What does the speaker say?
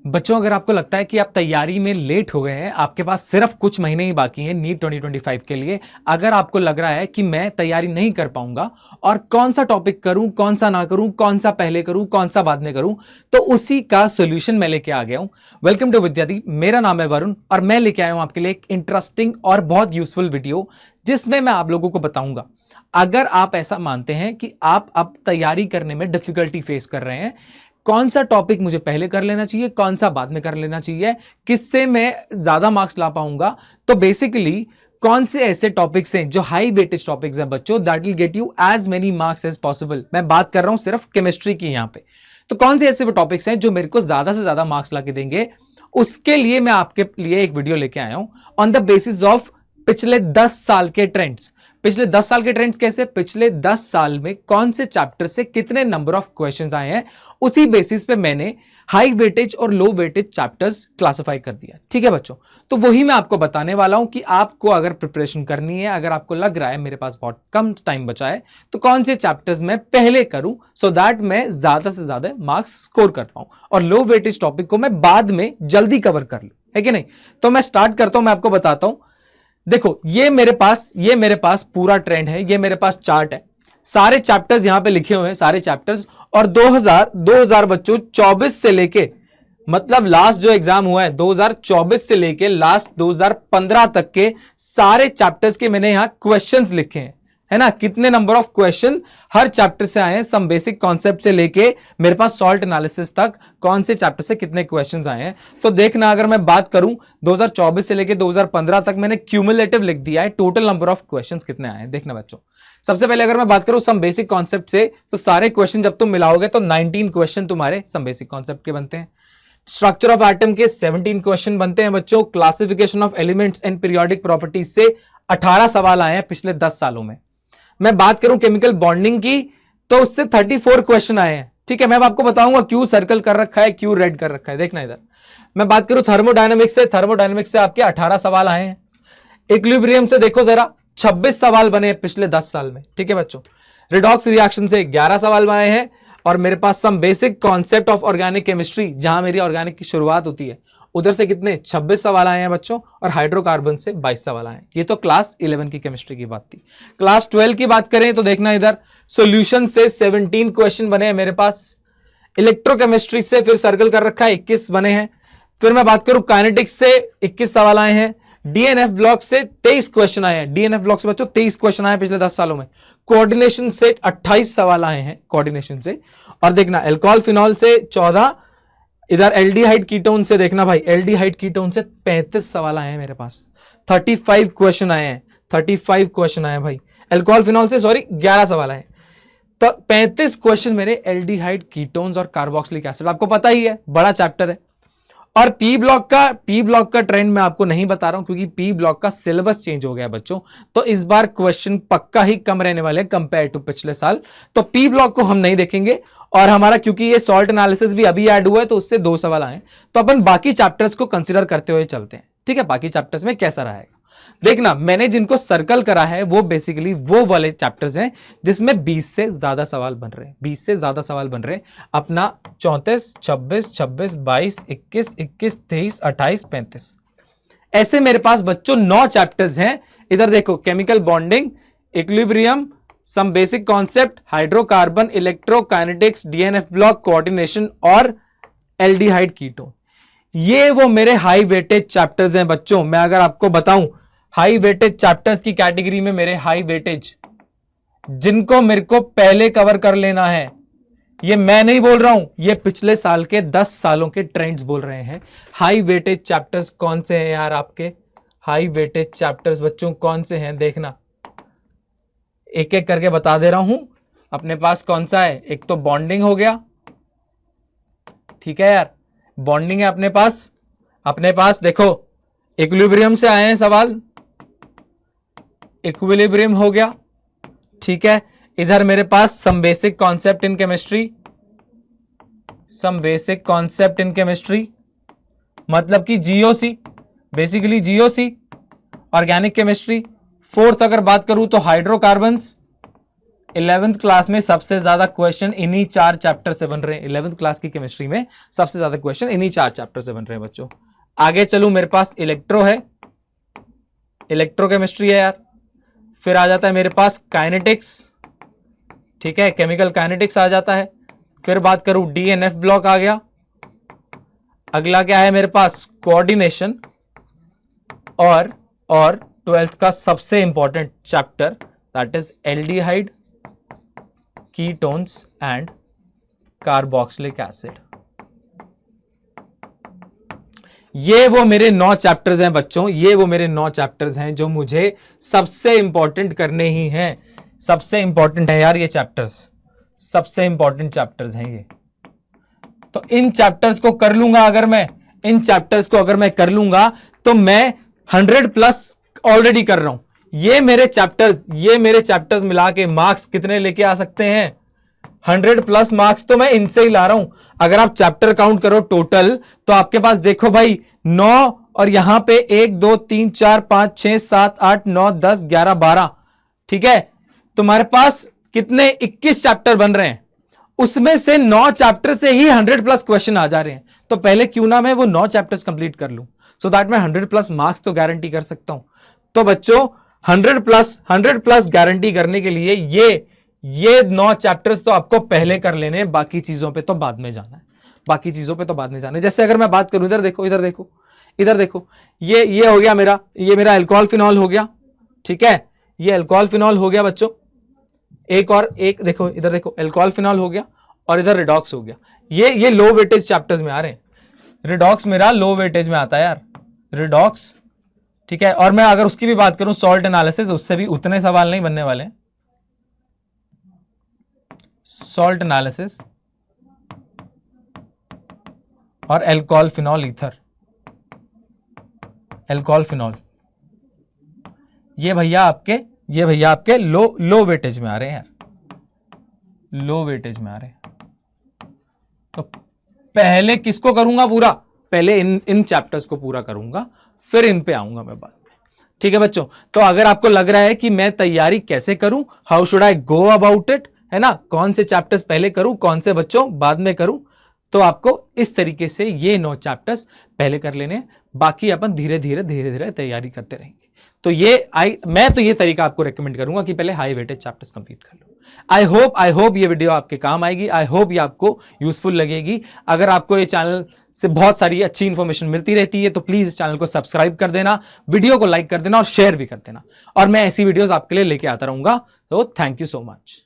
बच्चों, अगर आपको लगता है कि आप तैयारी में लेट हो गए हैं, आपके पास सिर्फ कुछ महीने ही बाकी हैं नीट 2025 के लिए, अगर आपको लग रहा है कि मैं तैयारी नहीं कर पाऊंगा और कौन सा टॉपिक करूं, कौन सा ना करूं, कौन सा पहले करूं, कौन सा बाद में करूं, तो उसी का सोल्यूशन मैं लेके आ गया हूं। वेलकम टू विद्यार्थी, मेरा नाम है वरुण और मैं लेके आया हूं आपके लिए एक इंटरेस्टिंग और बहुत यूजफुल वीडियो, जिसमें मैं आप लोगों को बताऊंगा, अगर आप ऐसा मानते हैं कि आप अब तैयारी करने में डिफिकल्टी फेस कर रहे हैं, कौन सा टॉपिक मुझे पहले कर लेना चाहिए, कौन सा बाद में कर लेना चाहिए, किससे मैं ज्यादा मार्क्स ला पाऊंगा। तो बेसिकली कौन से ऐसे टॉपिक्स हैं जो हाई वेटेज टॉपिक्स हैं बच्चों, that will get you as many marks as possible. मैं बात कर रहा हूं सिर्फ केमिस्ट्री की यहां पे। तो कौन से ऐसे टॉपिक्स हैं जो मेरे को ज्यादा से ज्यादा मार्क्स ला के देंगे, उसके लिए मैं आपके लिए एक वीडियो लेके आया हूं ऑन द बेसिस ऑफ पिछले 10 साल के ट्रेंड्स। पिछले 10 साल के ट्रेंड्स कैसे, पिछले 10 साल में कौन से चैप्टर से कितने नंबर ऑफ क्वेश्चंस आए हैं, उसी बेसिस पे मैंने हाई वेटेज और लो वेटेज चैप्टर्स क्लासिफाई कर दिया। ठीक है बच्चों, तो वही मैं आपको बताने वाला हूं कि आपको अगर प्रिपरेशन करनी है, अगर आपको लग रहा है मेरे पास बहुत कम टाइम बचा है, तो कौन से चैप्टर्स मैं पहले करूं सो दैट मैं ज्यादा से ज्यादा मार्क्स स्कोर कर पाऊं और लो वेटेज टॉपिक को मैं बाद में जल्दी कवर कर लूं, है कि नहीं। तो मैं स्टार्ट करता हूं, मैं आपको बताता हूं। देखो, ये मेरे पास पूरा ट्रेंड है, ये मेरे पास चार्ट है, सारे चैप्टर्स यहां पे लिखे हुए हैं, सारे चैप्टर्स। और 2000 बच्चों 24 से लेके, मतलब लास्ट जो एग्जाम हुआ है 2024 से लेके लास्ट 2015 तक के सारे चैप्टर्स के मैंने यहां क्वेश्चंस लिखे हैं, है ना। कितने number of question her chapter से आए हैं, सम बेसिक कॉन्सेप्ट से लेके मेरे पास सॉल्ट एनालिसिस तक, कौन से चैप्टर से कितने क्वेश्चंस आए हैं। तो देखना, अगर मैं बात करूं 2024 से लेके 2015 तक मैंने क्यूमुलेटिव लिख दिया है, टोटल नंबर ऑफ क्वेश्चंस कितने आए हैं देखना बच्चों। सबसे पहले अगर मैं बात करूं सम बेसिक कॉन्सेप्ट से, तो सारे क्वेश्चन जब तुम मिलाओगे तो 19 क्वेश्चन तुम्हारे सम बेसिक कॉन्सेप्ट के बनते हैं। स्ट्रक्चर ऑफ एटम के 17 क्वेश्चन बनते हैं बच्चों। Classification of elements and periodic properties से 18 सवाल आए हैं पिछले 10 सालों में। मैं बात करूं केमिकल बॉन्डिंग की, तो उससे 34 क्वेश्चन आए हैं। ठीक है, मैं आपको बताऊंगा क्यों सर्कल कर रखा है, क्यों रेड कर रखा है, देखना इधर। मैं बात करूं थर्मोडायनेमिक्स से आपके 18 सवाल आए हैं। इक्विलिब्रियम से देखो जरा, 26 सवाल बने हैं पिछले 10 साल में। ठीक है बच्चों, रिडॉक्स रिएक्शन से 11 सवाल आए हैं। और मेरे पास some basic concept of organic chemistry, जहां मेरी ऑर्गेनिक की शुरुआत होती है, उधर से कितने 26 सवाल आए हैं बच्चों। और हाइड्रोकार्बन से 22 सवाल आए हैं। ये तो क्लास 11 की केमिस्ट्री की बात थी। क्लास 12 की बात करें तो देखना इधर, सॉल्यूशन से 17 क्वेश्चन बने हैं मेरे पास। इलेक्ट्रोकेमिस्ट्री से फिर सर्कल कर रखा है, 21 बने हैं। फिर मैं बात करूं काइनेटिक्स से 21 सवाल आए हैं। डीएनएफ ब्लॉक से 23 क्वेश्चन आए हैं। डीएनएफ ब्लॉक से बच्चों 23 क्वेश्चन आए पिछले 10 सालों में। कोऑर्डिनेशन से 28 सवाल आए हैं कोऑर्डिनेशन से। और देखना एल्कोहल फिनॉल से 14, इधर एल्डिहाइड कीटोन से देखना भाई, एल्डिहाइड कीटोन से 35 सवाल आए हैं मेरे पास। 35 क्वेश्चन आए हैं, 35 क्वेश्चन आए हैं भाई। एल्कोहल फिनॉल से 11 सवाल आए। तो 35 क्वेश्चन मेरे एल्डिहाइड कीटोन्स और कार्बोक्सिलिक एसिड, आपको पता ही है बड़ा चैप्टर है। और पी ब्लॉक का ट्रेंड मैं आपको नहीं बता रहा हूं, क्योंकि पी ब्लॉक का सिलेबस चेंज हो गया बच्चों। तो इस बार क्वेश्चन पक्का ही कम रहने वाले हैं कंपेयर टू पिछले साल। तो पी ब्लॉक को हम नहीं देखेंगे। और हमारा क्योंकि ये सॉल्ट एनालिसिस भी अभी ऐड हुआ है, तो उससे 2 सवाल आए, तो अपन बाकी चैप्टर्स को कंसिडर करते हुए चलते हैं। ठीक है, बाकी चैप्टर्स में कैसा रहेगा देखना। मैंने जिनको सर्कल करा है वो बेसिकली वो वाले चैप्टर्स हैं जिसमें 20 से ज्यादा सवाल बन रहे हैं। 20 से ज्यादा सवाल बन रहे हैं अपना 34, 26, 26, 22, 21, 21, 23, 28, 35, ऐसे मेरे पास बच्चों 9 चैप्टर्स हैं। इधर देखो, chemical bonding, equilibrium, some basic concept, hydrocarbon, electrokinetics, D and F block, coordination और एल्डिहाइड कीटोन। ये वो मेरे हाई वेटेज चैप्टर्स हैं बच्चों। मैं अगर आपको बताऊं हाई वेटेज चैप्टर्स की कैटेगरी में, मेरे हाई वेटेज जिनको मेरे को पहले कवर कर लेना है, ये मैं नहीं बोल रहा हूं, ये पिछले साल के 10 सालों के ट्रेंड्स बोल रहे हैं। हाई वेटेज चैप्टर्स कौन से हैं यार आपके? हाई वेटेज चैप्टर्स बच्चों कौन से हैं देखना, एक एक करके बता दे रहा हूं। अपने पास कौन सा है? एक तो बॉन्डिंग हो गया, ठीक है यार, बॉन्डिंग है अपने पास देखो, इक्विलिब्रियम से आए हैं सवाल, इक्विलिब्रियम हो गया, ठीक है। इधर मेरे पास some basic concept in chemistry, मतलब कि GOC, basically GOC, organic chemistry. Fourth अगर बात करूं तो हाइड्रोकार्बन्स, 11th क्लास में सबसे ज्यादा क्वेश्चन इन्हीं 4 चैप्टर से बन रहे हैं। 11th क्लास की केमिस्ट्री में सबसे ज्यादा क्वेश्चन इन्हीं 4 चैप्टर से बन रहे हैं बच्चों। आगे चलूं, मेरे पास इलेक्ट्रो है, इलेक्ट्रोकेमिस्ट्री है यार। फिर आ जाता है मेरे पास काइनेटिक्स, ठीक है, केमिकल काइनेटिक्स आ जाता है। फिर बात करूं डीएनएफ ब्लॉक आ गया। अगला क्या है मेरे पास, कोऑर्डिनेशन। और 12th का सबसे important chapter that is aldehyde, ketones and carboxylic acid. ये वो मेरे 9 चैप्टर्स हैं बच्चों, ये वो मेरे 9 चैप्टर्स हैं जो मुझे सबसे इंपॉर्टेंट करने ही हैं। सबसे इंपॉर्टेंट है यार ये चैप्टर्स, सबसे इंपॉर्टेंट चैप्टर्स हैं ये। तो इन चैप्टर्स को कर लूंगा अगर मैं, इन चैप्टर्स को अगर मैं कर लूंगा तो मैं 100+ ऑलरेडी कर रहा हूं। ये मेरे चैप्टर्स मिला के मार्क्स कितने लेके आ सकते हैं, 100+ मार्क्स तो मैं इनसे ही ला रहा हूं। अगर आप चैप्टर काउंट करो टोटल तो आपके पास देखो भाई 9 और यहां पे 1 2 3 4 5 6 7 8 9 10 11 12, ठीक है। तुम्हारे पास कितने 21 चैप्टर बन रहे हैं, उसमें से 9 चैप्टर से ही 100+ क्वेश्चन आ जा रहे हैं। तो पहले क्यों ना मैं वो 9 चैप्टर्स कंप्लीट कर लूं, सो दैट मैं 100+ मार्क्स तो गारंटी कर सकता हूं। तो बच्चों 100+ गारंटी करने के लिए ये 9 चैप्टर्स तो आपको पहले कर लेने हैं, बाकी चीजों पे तो बाद में जाना है, बाकी चीजों पे तो बाद में जाना है। जैसे अगर मैं बात करूं, इधर देखो, इधर देखो, इधर देखो, ये हो गया मेरा, ये मेरा अल्कोहल फिनॉल हो गया, ठीक है, ये अल्कोहल फिनॉल हो गया बच्चों। एक देखो, इधर देखो, अल्कोहल फिनॉल हो गया और इधर रिडॉक्स हो गया। ये लो वेटेज चैप्टर्स में आ रहे हैं। रिडॉक्स मेरा लो वेटेज में आता है यार, रिडॉक्स, ठीक है। और मैं अगर उसकी भी बात करूं सॉल्ट एनालिसिस, उससे भी उतने सवाल नहीं बनने वाले। सॉल्ट एनालिसिस और alcohol phenol ether, alcohol phenol, ये भैया आपके लो वेटेज में आ रहे हैं यार, लो वेटेज में आ रहे हैं। तो पहले किसको करूंगा पूरा, पहले इन चैप्टर्स को पूरा करूंगा, फिर इन पे आऊंगा मैं बाद में, ठीक है बच्चों। तो अगर आपको लग रहा है कि मैं तैयारी कैसे करूं, how should I go about it, है ना, कौन से चैप्टर्स पहले करूं, कौन से बच्चों बाद में करूं, तो आपको इस तरीके से ये 9 चैप्टर्स पहले कर लेने, बाकी अपन धीरे धीरे तैयारी करते रहेंगे। तो मैं तो ये तरीका आपको रेकमेंड करूंगा कि पहले हाई वेटेज चैप्टर्स कंप्लीट कर लो। आई होप ये वीडियो आपके काम आएगी, आई होप ये आपको यूजफुल लगेगी। अगर आपको ये चैनल से बहुत सारी अच्छी इंफॉर्मेशन मिलती रहती है तो प्लीज इस चैनल को सब्सक्राइब कर देना, वीडियो को लाइक कर देना और शेयर भी कर देना, और मैं ऐसी वीडियोस आपके लिए लेके आता रहूंगा। तो थैंक यू सो मच।